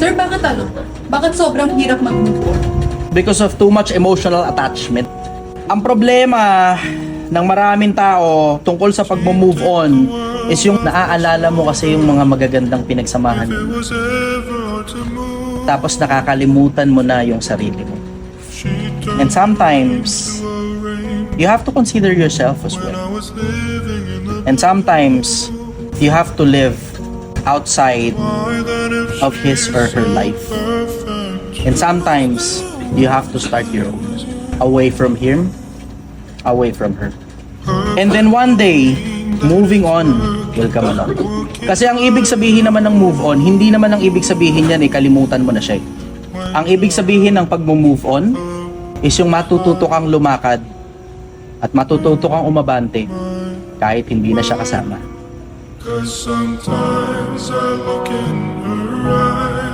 Sir, bakit ano? Bakit sobrang hirap mag-move on? Because of too much emotional attachment. Ang problema ng maraming tao tungkol sa pag-move on is yung naaalala mo kasi yung mga magagandang pinagsamahan mo. Tapos nakakalimutan mo na yung sarili mo. And sometimes, you have to consider yourself as well. And sometimes, you have to live outside of his or her life. And sometimes, you have to start your own. Away from him, away from her. And then one day, moving on will come along. Kasi ang ibig sabihin naman ng move on, hindi naman ang ibig sabihin yan kalimutan mo na siya. Ang ibig sabihin ng pag-move on is yung matututo kang lumakad at matututo kang umabante kahit hindi na siya kasama. 'Cause sometimes I look in her eyes.